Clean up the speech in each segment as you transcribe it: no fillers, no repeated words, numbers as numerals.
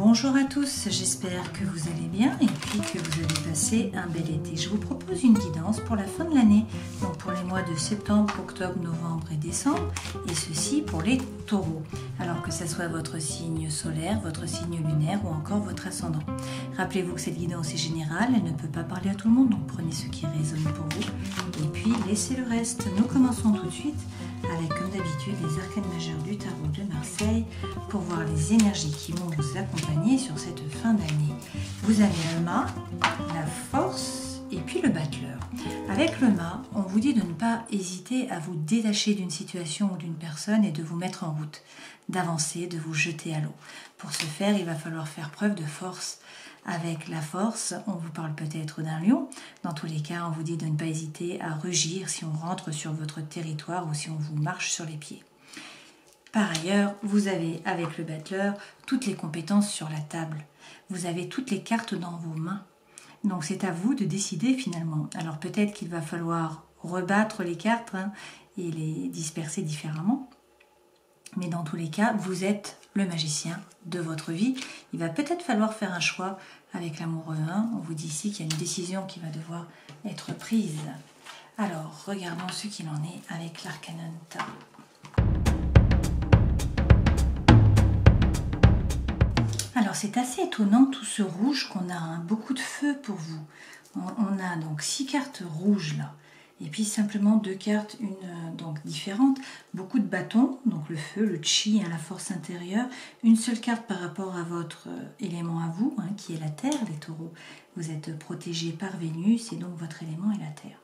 Bonjour à tous, j'espère que vous allez bien et puis que vous avez passé un bel été. Je vous propose une guidance pour la fin de l'année, donc pour les mois de septembre, octobre, novembre et décembre, et ceci pour les taureaux, alors que ce soit votre signe solaire, votre signe lunaire ou encore votre ascendant. Rappelez-vous que cette guidance est générale, elle ne peut pas parler à tout le monde, donc prenez ce qui résonne pour vous et puis laissez le reste. Nous commençons tout de suite avec, comme d'habitude, les arcanes majeurs du tarot de Marseille pour voir les énergies qui vont vous accompagner sur cette fin d'année. Vous avez le mât, la force et puis le battleur. Avec le mât, on vous dit de ne pas hésiter à vous détacher d'une situation ou d'une personne et de vous mettre en route, d'avancer, de vous jeter à l'eau. Pour ce faire, il va falloir faire preuve de force. Avec la force, on vous parle peut-être d'un lion. Dans tous les cas, on vous dit de ne pas hésiter à rugir si on rentre sur votre territoire ou si on vous marche sur les pieds. Par ailleurs, vous avez, avec le battleur, toutes les compétences sur la table. Vous avez toutes les cartes dans vos mains. Donc c'est à vous de décider finalement. Alors peut-être qu'il va falloir rebattre les cartes et les disperser différemment. Mais dans tous les cas, vous êtes le magicien de votre vie. Il va peut-être falloir faire un choix avec l'amoureux. On vous dit ici qu'il y a une décision qui va devoir être prise. Alors, regardons ce qu'il en est avec l'Arcanon Tarot. Alors, c'est assez étonnant tout ce rouge qu'on a, beaucoup de feu pour vous. On a donc 6 cartes rouges là. Et puis simplement 2 cartes, une donc différente, beaucoup de bâtons, donc le feu, le chi, la force intérieure, une seule carte par rapport à votre élément à vous, qui est la terre, les taureaux. Vous êtes protégés par Vénus et donc votre élément est la terre.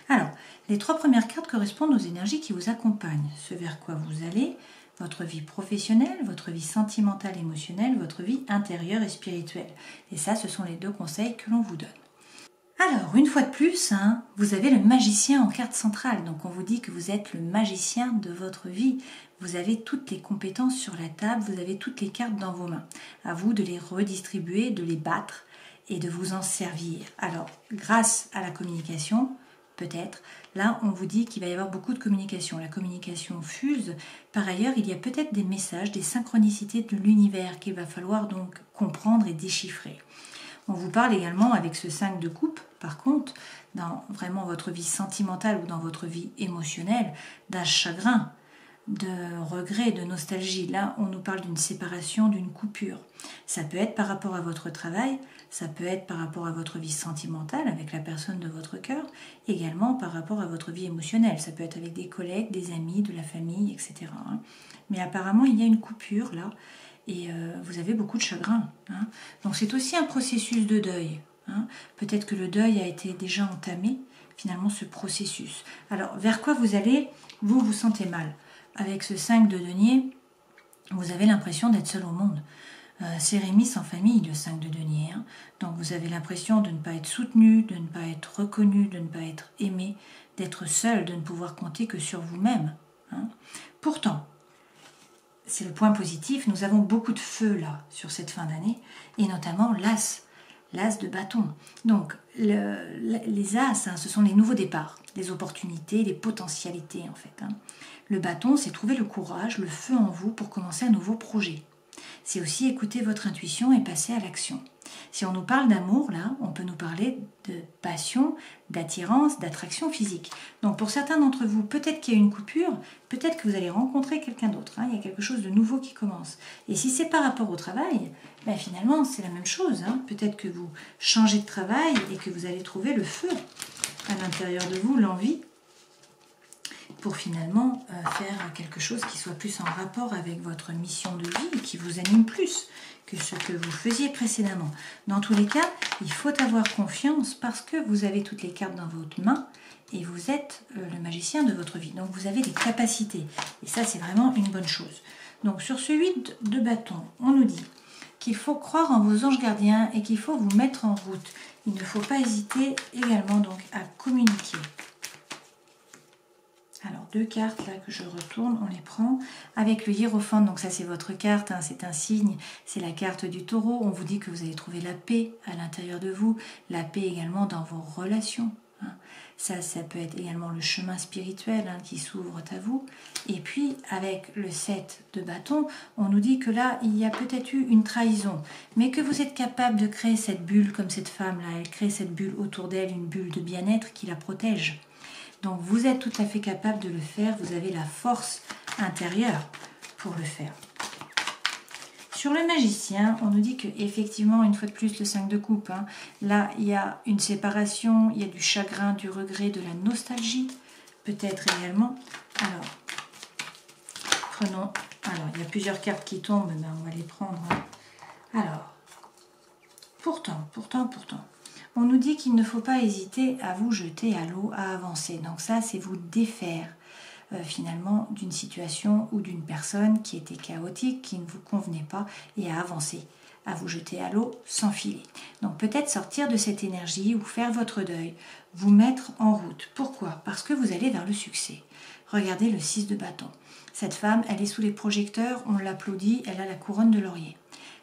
Alors, les 3 premières cartes correspondent aux énergies qui vous accompagnent, ce vers quoi vous allez, votre vie professionnelle, votre vie sentimentale, émotionnelle, votre vie intérieure et spirituelle. Et ça, ce sont les 2 conseils que l'on vous donne. Alors, une fois de plus, vous avez le magicien en carte centrale. Donc, on vous dit que vous êtes le magicien de votre vie. Vous avez toutes les compétences sur la table, vous avez toutes les cartes dans vos mains. À vous de les redistribuer, de les battre et de vous en servir. Alors, grâce à la communication, peut-être, là, on vous dit qu'il va y avoir beaucoup de communication. La communication fuse. Par ailleurs, il y a peut-être des messages, des synchronicités de l'univers qu'il va falloir donc comprendre et déchiffrer. On vous parle également avec ce 5 de coupe, par contre, dans vraiment votre vie sentimentale ou dans votre vie émotionnelle, d'un chagrin, de regret, de nostalgie. Là, on nous parle d'une séparation, d'une coupure. Ça peut être par rapport à votre travail, ça peut être par rapport à votre vie sentimentale avec la personne de votre cœur, également par rapport à votre vie émotionnelle. Ça peut être avec des collègues, des amis, de la famille, etc. Mais apparemment, il y a une coupure là. Et vous avez beaucoup de chagrin. Donc c'est aussi un processus de deuil. Peut-être que le deuil a été déjà entamé, finalement, ce processus. Alors, vers quoi vous allez? Vous vous sentez mal. Avec ce 5 de denier, vous avez l'impression d'être seul au monde. C'est Rémi sans famille, le 5 de denier. Donc vous avez l'impression de ne pas être soutenu, de ne pas être reconnu, de ne pas être aimé, d'être seul, de ne pouvoir compter que sur vous-même. Pourtant, c'est le point positif, nous avons beaucoup de feu là sur cette fin d'année et notamment l'as de bâton. Donc les as, ce sont les nouveaux départs, les opportunités, les potentialités en fait. Le bâton, c'est trouver le courage, le feu en vous pour commencer un nouveau projet. C'est aussi écouter votre intuition et passer à l'action. Si on nous parle d'amour, là, on peut nous parler de passion, d'attirance, d'attraction physique. Donc pour certains d'entre vous, peut-être qu'il y a une coupure, peut-être que vous allez rencontrer quelqu'un d'autre. Il y a quelque chose de nouveau qui commence. Et si c'est par rapport au travail, finalement c'est la même chose. Peut-être que vous changez de travail et que vous allez trouver le feu à l'intérieur de vous, l'envie, pour finalement faire quelque chose qui soit plus en rapport avec votre mission de vie et qui vous anime plus que ce que vous faisiez précédemment. Dans tous les cas, il faut avoir confiance parce que vous avez toutes les cartes dans votre main et vous êtes le magicien de votre vie. Donc vous avez des capacités et ça c'est vraiment une bonne chose. Donc sur ce 8 de bâton, on nous dit qu'il faut croire en vos anges gardiens et qu'il faut vous mettre en route. Il ne faut pas hésiter également donc à communiquer. Alors 2 cartes là que je retourne, on les prend avec le hiérophante, donc ça c'est votre carte, c'est un signe, c'est la carte du taureau. On vous dit que vous allez trouver la paix à l'intérieur de vous, la paix également dans vos relations. Ça peut être également le chemin spirituel qui s'ouvre à vous. Et puis, avec le 7 de bâton, on nous dit que là, il y a peut-être eu une trahison, mais que vous êtes capable de créer cette bulle comme cette femme-là. Elle crée cette bulle autour d'elle, une bulle de bien-être qui la protège. Donc, vous êtes tout à fait capable de le faire. Vous avez la force intérieure pour le faire. Sur le magicien, on nous dit que effectivement, une fois de plus, le 5 de coupe, là, il y a une séparation, il y a du chagrin, du regret, de la nostalgie, peut-être également. Alors, prenons... Alors, il y a plusieurs cartes qui tombent, mais on va les prendre. Alors, pourtant, on nous dit qu'il ne faut pas hésiter à vous jeter à l'eau, à avancer. Donc ça, c'est vous défaire. Finalement d'une situation ou d'une personne qui était chaotique, qui ne vous convenait pas, et à avancer, à vous jeter à l'eau sans filet. Donc peut-être sortir de cette énergie ou faire votre deuil, vous mettre en route. Pourquoi? Parce que vous allez vers le succès. Regardez le 6 de bâton. Cette femme, elle est sous les projecteurs, on l'applaudit, elle a la couronne de laurier.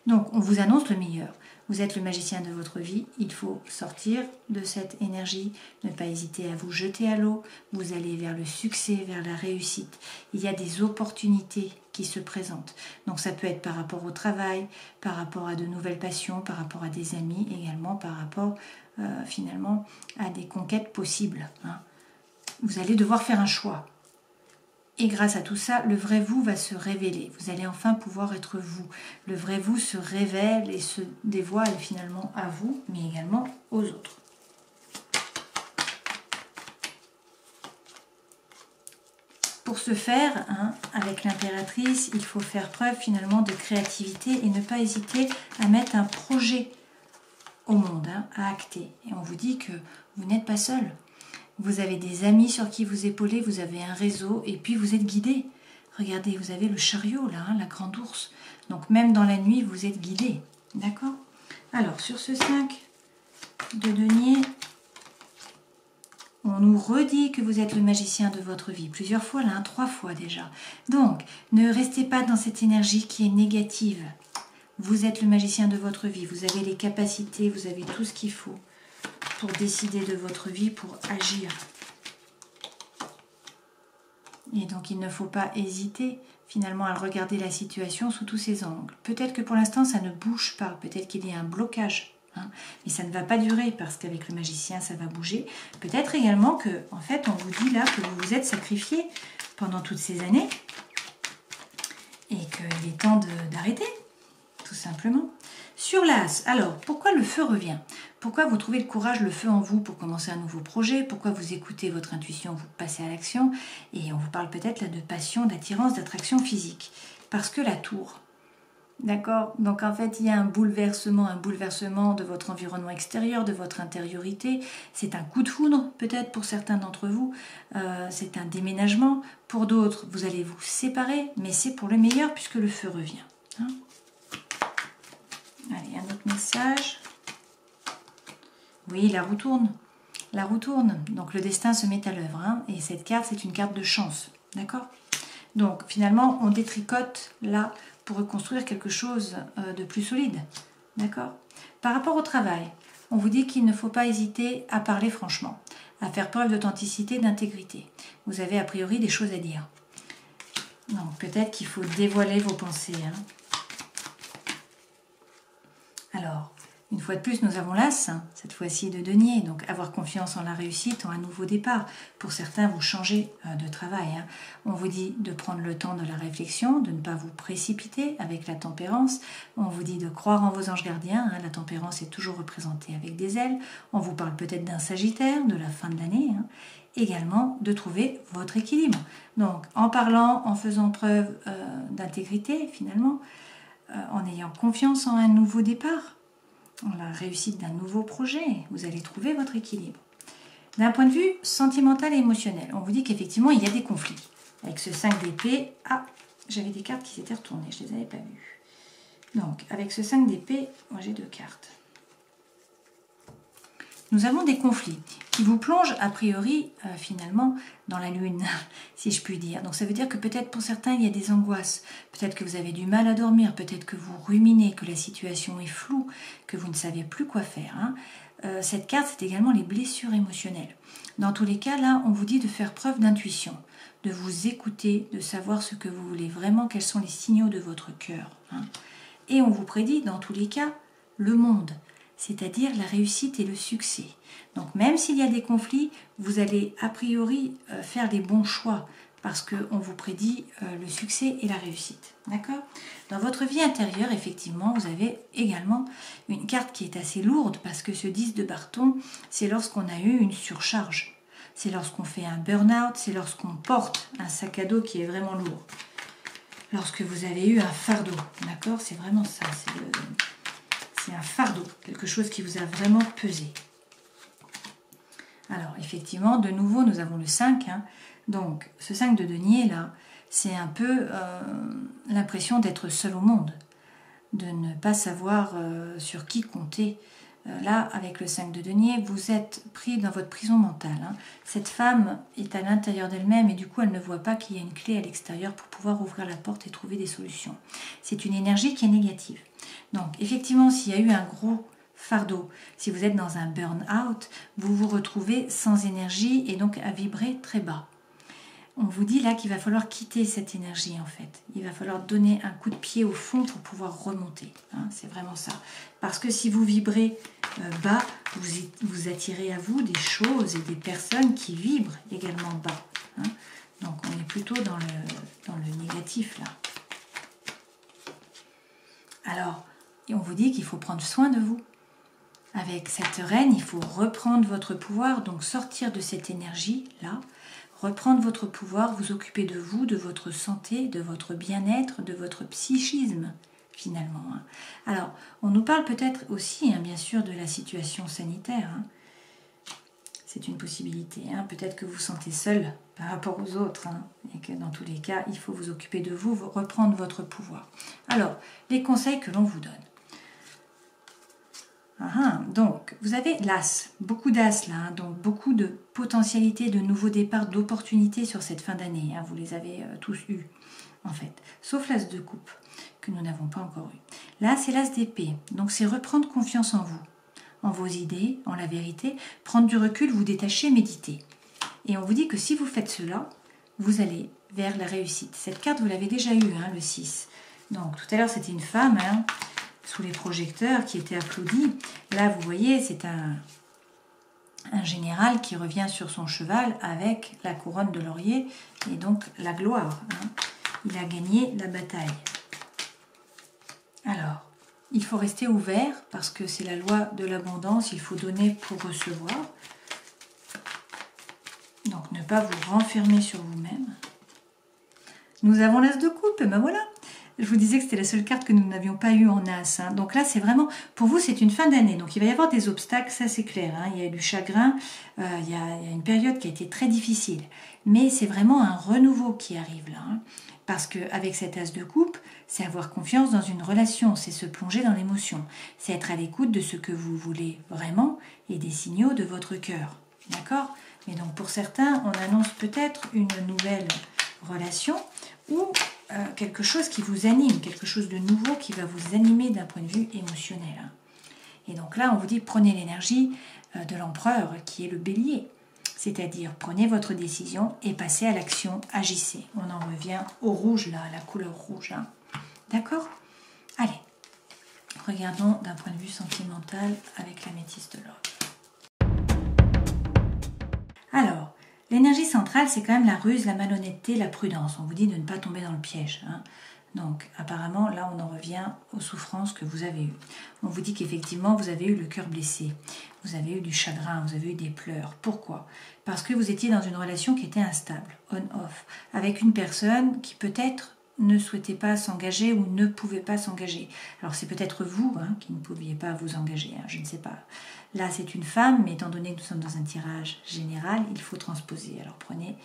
Donc on vous annonce le meilleur. Vous êtes le magicien de votre vie, il faut sortir de cette énergie, ne pas hésiter à vous jeter à l'eau, vous allez vers le succès, vers la réussite. Il y a des opportunités qui se présentent. Donc ça peut être par rapport au travail, par rapport à de nouvelles passions, par rapport à des amis, également par rapport finalement à des conquêtes possibles. Vous allez devoir faire un choix. Et grâce à tout ça, le vrai vous va se révéler. Vous allez enfin pouvoir être vous. Le vrai vous se révèle et se dévoile finalement à vous, mais également aux autres. Pour ce faire, avec l'impératrice, il faut faire preuve finalement de créativité et ne pas hésiter à mettre un projet au monde, à acter. Et on vous dit que vous n'êtes pas seul. Vous avez des amis sur qui vous épaulez, vous avez un réseau et puis vous êtes guidé. Regardez, vous avez le chariot là, la grande ours. Donc même dans la nuit, vous êtes guidé. D'accord? Alors sur ce 5 de denier, on nous redit que vous êtes le magicien de votre vie. Plusieurs fois là, 3 fois déjà. Donc ne restez pas dans cette énergie qui est négative. Vous êtes le magicien de votre vie. Vous avez les capacités, vous avez tout ce qu'il faut pour décider de votre vie, pour agir. Et donc il ne faut pas hésiter finalement à regarder la situation sous tous ses angles. Peut-être que pour l'instant ça ne bouge pas, peut-être qu'il y a un blocage, mais ça ne va pas durer parce qu'avec le magicien ça va bouger. Peut-être également que en fait on vous dit là que vous vous êtes sacrifié pendant toutes ces années et qu'il est temps d'arrêter, tout simplement. Sur l'As, alors pourquoi le feu revient? Pourquoi vous trouvez le courage, le feu en vous pour commencer un nouveau projet? Pourquoi vous écoutez votre intuition, vous passez à l'action? Et on vous parle peut-être là de passion, d'attirance, d'attraction physique. Parce que la tour, d'accord? Donc en fait il y a un bouleversement de votre environnement extérieur, de votre intériorité. C'est un coup de foudre peut-être pour certains d'entre vous. C'est un déménagement. Pour d'autres, vous allez vous séparer, mais c'est pour le meilleur puisque le feu revient. Allez, un autre message. Oui, la roue tourne. La roue tourne. Donc le destin se met à l'œuvre. Et cette carte, c'est une carte de chance. D'accord? Donc finalement, on détricote là pour reconstruire quelque chose de plus solide. D'accord? Par rapport au travail, on vous dit qu'il ne faut pas hésiter à parler franchement, à faire preuve d'authenticité, d'intégrité. Vous avez a priori des choses à dire. Donc peut-être qu'il faut dévoiler vos pensées. Alors, une fois de plus, nous avons l'As, cette fois-ci de denier, donc avoir confiance en la réussite, en un nouveau départ. Pour certains, vous changez de travail. On vous dit de prendre le temps de la réflexion, de ne pas vous précipiter avec la tempérance. On vous dit de croire en vos anges gardiens. La tempérance est toujours représentée avec des ailes. On vous parle peut-être d'un Sagittaire, de la fin de l'année. Également, de trouver votre équilibre. Donc, en parlant, en faisant preuve d'intégrité, finalement, en ayant confiance en un nouveau départ, en la réussite d'un nouveau projet, vous allez trouver votre équilibre. D'un point de vue sentimental et émotionnel, on vous dit qu'effectivement il y a des conflits. Avec ce 5 d'épée, j'avais des cartes qui s'étaient retournées, je ne les avais pas vues. Donc avec ce 5 d'épée, moi j'ai 2 cartes. nous avons des conflits qui vous plongent a priori finalement dans la lune, si je puis dire. Donc ça veut dire que peut-être pour certains il y a des angoisses, peut-être que vous avez du mal à dormir, peut-être que vous ruminez, que la situation est floue, que vous ne savez plus quoi faire. Cette carte, c'est également les blessures émotionnelles. Dans tous les cas, là, on vous dit de faire preuve d'intuition, de vous écouter, de savoir ce que vous voulez vraiment, quels sont les signaux de votre cœur. Et on vous prédit, dans tous les cas, le monde, c'est-à-dire la réussite et le succès. Donc même s'il y a des conflits, vous allez a priori faire les bons choix parce qu'on vous prédit le succès et la réussite. D'accord ? Dans votre vie intérieure, effectivement, vous avez également une carte qui est assez lourde parce que ce 10 de bâton, c'est lorsqu'on a eu une surcharge. C'est lorsqu'on fait un burn-out, c'est lorsqu'on porte un sac à dos qui est vraiment lourd. Lorsque vous avez eu un fardeau, d'accord ? C'est vraiment ça, c'est un fardeau, quelque chose qui vous a vraiment pesé. Alors, effectivement, de nouveau, nous avons le 5. Donc, ce 5 de denier, là, c'est un peu l'impression d'être seul au monde, de ne pas savoir sur qui compter. Là, avec le 5 de denier, vous êtes pris dans votre prison mentale. Cette femme est à l'intérieur d'elle-même et du coup, elle ne voit pas qu'il y a une clé à l'extérieur pour pouvoir ouvrir la porte et trouver des solutions. C'est une énergie qui est négative. Donc, effectivement, s'il y a eu un gros fardeau, si vous êtes dans un burn-out, vous vous retrouvez sans énergie et donc à vibrer très bas. On vous dit là qu'il va falloir quitter cette énergie en fait. Il va falloir donner un coup de pied au fond pour pouvoir remonter. C'est vraiment ça. Parce que si vous vibrez bas, vous attirez à vous des choses et des personnes qui vibrent également bas. Donc on est plutôt dans le négatif là. Alors, on vous dit qu'il faut prendre soin de vous. Avec cette reine, il faut reprendre votre pouvoir, donc sortir de cette énergie-là, reprendre votre pouvoir, vous occuper de vous, de votre santé, de votre bien-être, de votre psychisme, finalement. Alors, on nous parle peut-être aussi, bien sûr, de la situation sanitaire. C'est une possibilité. Peut-être que vous vous sentez seul par rapport aux autres, et que dans tous les cas, il faut vous occuper de vous, reprendre votre pouvoir. Alors, les conseils que l'on vous donne. Donc, vous avez l'as, beaucoup d'as là, donc beaucoup de potentialités, de nouveaux départs, d'opportunités sur cette fin d'année. Vous les avez tous eus, en fait. Sauf l'as de coupe, que nous n'avons pas encore eu. Là, c'est l'as d'épée. Donc, c'est reprendre confiance en vous, en vos idées, en la vérité, prendre du recul, vous détacher, méditer. Et on vous dit que si vous faites cela, vous allez vers la réussite. Cette carte, vous l'avez déjà eue, le 6. Donc, tout à l'heure, c'était une femme, sous les projecteurs qui était applaudi. Là, vous voyez, c'est un général qui revient sur son cheval avec la couronne de laurier et donc la gloire. Il a gagné la bataille. Alors, il faut rester ouvert parce que c'est la loi de l'abondance. Il faut donner pour recevoir. Donc, ne pas vous renfermer sur vous-même. Nous avons l'as de coupe, et ben voilà. Je vous disais que c'était la seule carte que nous n'avions pas eue en as. Donc là, c'est vraiment, pour vous, c'est une fin d'année. Donc il va y avoir des obstacles, ça c'est clair. Il y a du chagrin, il y a une période qui a été très difficile. Mais c'est vraiment un renouveau qui arrive là. Parce qu'avec cet as de coupe, c'est avoir confiance dans une relation, c'est se plonger dans l'émotion. C'est être à l'écoute de ce que vous voulez vraiment et des signaux de votre cœur. D'accord ? Mais donc pour certains, on annonce peut-être une nouvelle relation ou quelque chose qui vous anime, quelque chose de nouveau qui va vous animer d'un point de vue émotionnel. Et donc là, on vous dit, prenez l'énergie de l'empereur, qui est le bélier. C'est-à-dire, prenez votre décision et passez à l'action, agissez. On en revient au rouge, là, à la couleur rouge. D'accord ? Allez, regardons d'un point de vue sentimental avec l'améthyste de l'or. Alors, l'énergie centrale, c'est quand même la ruse, la malhonnêteté, la prudence. On vous dit de ne pas tomber dans le piège. Donc, apparemment, là, on en revient aux souffrances que vous avez eues. On vous dit qu'effectivement, vous avez eu le cœur blessé. Vous avez eu du chagrin, vous avez eu des pleurs. Pourquoi ? Parce que vous étiez dans une relation qui était instable, on-off, avec une personne qui peut-être ne souhaitait pas s'engager ou ne pouvait pas s'engager. Alors, c'est peut-être vous qui ne pouviez pas vous engager, je ne sais pas. Là, c'est une femme, mais étant donné que nous sommes dans un tirage général, il faut transposer. Alors, prenez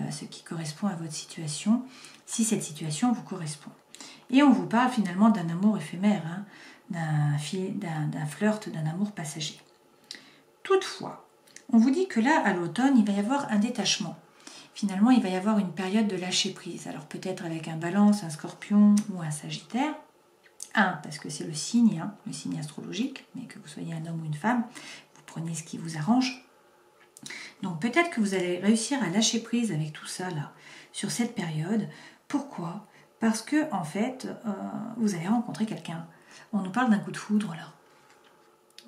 ce qui correspond à votre situation, si cette situation vous correspond. Et on vous parle finalement d'un amour éphémère, d'un flirt, d'un amour passager. toutefois, on vous dit que là, à l'automne, il va y avoir un détachement. Finalement, il va y avoir une période de lâcher prise. Alors peut-être avec un Balance, un Scorpion ou un Sagittaire. Parce que c'est le signe astrologique, mais que vous soyez un homme ou une femme, vous prenez ce qui vous arrange. Donc peut-être que vous allez réussir à lâcher prise avec tout ça là, sur cette période. Pourquoi? Parce que en fait, vous allez rencontrer quelqu'un. On nous parle d'un coup de foudre là.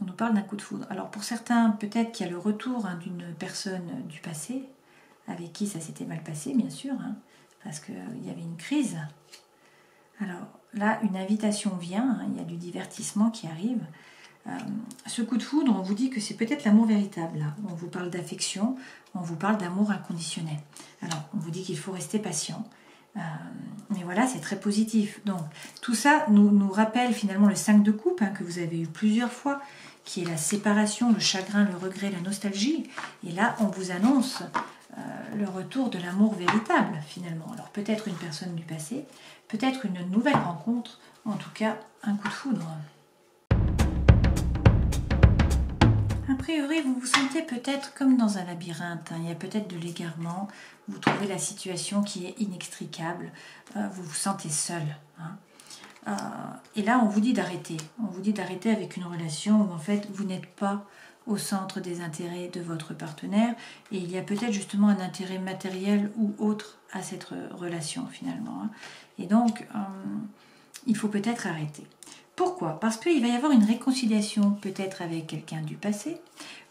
On nous parle d'un coup de foudre. Alors pour certains, peut-être qu'il y a le retour d'une personne du passé, avec qui ça s'était mal passé, bien sûr, parce qu'il y avait une crise. Alors là, une invitation vient, il y a du divertissement qui arrive. Ce coup de foudre, on vous dit que c'est peut-être l'amour véritable. Là. On vous parle d'affection, on vous parle d'amour inconditionnel. Alors, on vous dit qu'il faut rester patient. Mais voilà, c'est très positif. Donc, tout ça nous rappelle finalement le 5 de coupe, que vous avez eu plusieurs fois, qui est la séparation, le chagrin, le regret, la nostalgie. Et là, on vous annonce le retour de l'amour véritable, finalement. Alors, peut-être une personne du passé, peut-être une nouvelle rencontre, en tout cas, un coup de foudre. A priori, vous vous sentez peut-être comme dans un labyrinthe. Il y a peut-être de l'égarement. Vous trouvez la situation qui est inextricable. Vous vous sentez seul. Et là, on vous dit d'arrêter. On vous dit d'arrêter avec une relation où en fait, vous n'êtes pas au centre des intérêts de votre partenaire. Et il y a peut-être justement un intérêt matériel ou autre à cette relation finalement. Et donc, il faut peut-être arrêter. Pourquoi? Parce qu'il va y avoir une réconciliation peut-être avec quelqu'un du passé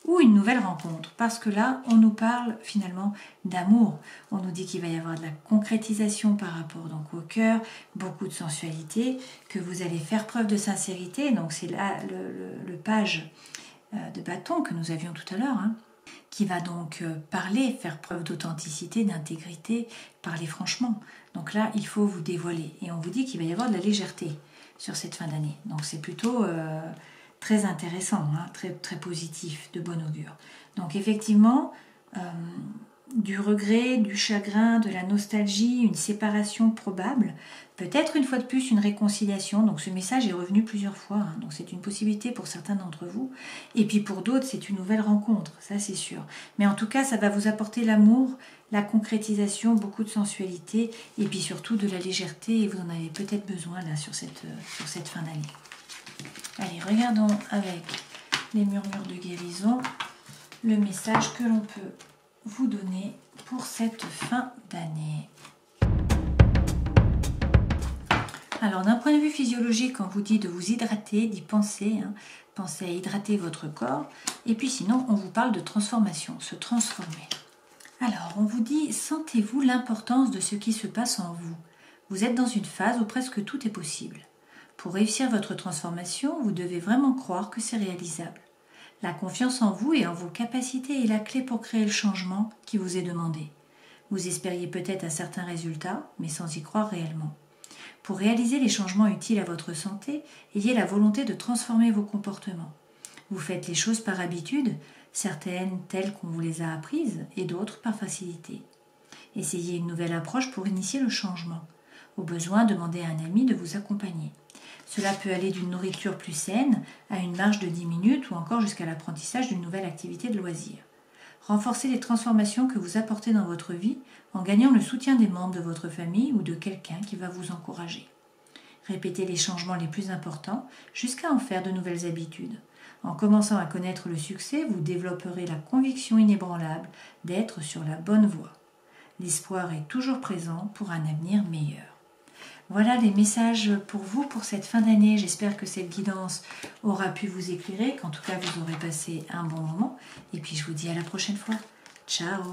ou une nouvelle rencontre. Parce que là, on nous parle finalement d'amour. On nous dit qu'il va y avoir de la concrétisation par rapport donc au cœur, beaucoup de sensualité, que vous allez faire preuve de sincérité. Donc c'est là le page de bâton que nous avions tout à l'heure, qui va donc parler, faire preuve d'authenticité, d'intégrité, parler franchement. Donc là, il faut vous dévoiler. Et on vous dit qu'il va y avoir de la légèreté sur cette fin d'année. Donc c'est plutôt très intéressant, très, très positif, de bon augure. Donc effectivement, du regret, du chagrin, de la nostalgie, une séparation probable, peut-être une fois de plus une réconciliation. Donc ce message est revenu plusieurs fois, donc c'est une possibilité pour certains d'entre vous. Et puis pour d'autres, c'est une nouvelle rencontre, ça c'est sûr. Mais en tout cas, ça va vous apporter l'amour, la concrétisation, beaucoup de sensualité et puis surtout de la légèreté, et vous en avez peut-être besoin là sur cette fin d'année. Allez, regardons avec les murmures de guérison le message que l'on peut vous donner pour cette fin d'année. Alors d'un point de vue physiologique, on vous dit de vous hydrater, d'y penser, pensez à hydrater votre corps, et puis sinon on vous parle de transformation, se transformer. Alors, on vous dit, sentez-vous l'importance de ce qui se passe en vous. Vous êtes dans une phase où presque tout est possible. Pour réussir votre transformation, vous devez vraiment croire que c'est réalisable. La confiance en vous et en vos capacités est la clé pour créer le changement qui vous est demandé. Vous espériez peut-être un certain résultat, mais sans y croire réellement. Pour réaliser les changements utiles à votre santé, ayez la volonté de transformer vos comportements. Vous faites les choses par habitude, certaines telles qu'on vous les a apprises et d'autres par facilité. Essayez une nouvelle approche pour initier le changement. Au besoin, demandez à un ami de vous accompagner. Cela peut aller d'une nourriture plus saine à une marche de 10 minutes ou encore jusqu'à l'apprentissage d'une nouvelle activité de loisir. Renforcez les transformations que vous apportez dans votre vie en gagnant le soutien des membres de votre famille ou de quelqu'un qui va vous encourager. Répétez les changements les plus importants jusqu'à en faire de nouvelles habitudes. En commençant à connaître le succès, vous développerez la conviction inébranlable d'être sur la bonne voie. L'espoir est toujours présent pour un avenir meilleur. Voilà les messages pour vous pour cette fin d'année. J'espère que cette guidance aura pu vous éclairer, qu'en tout cas vous aurez passé un bon moment. Et puis je vous dis à la prochaine fois. Ciao!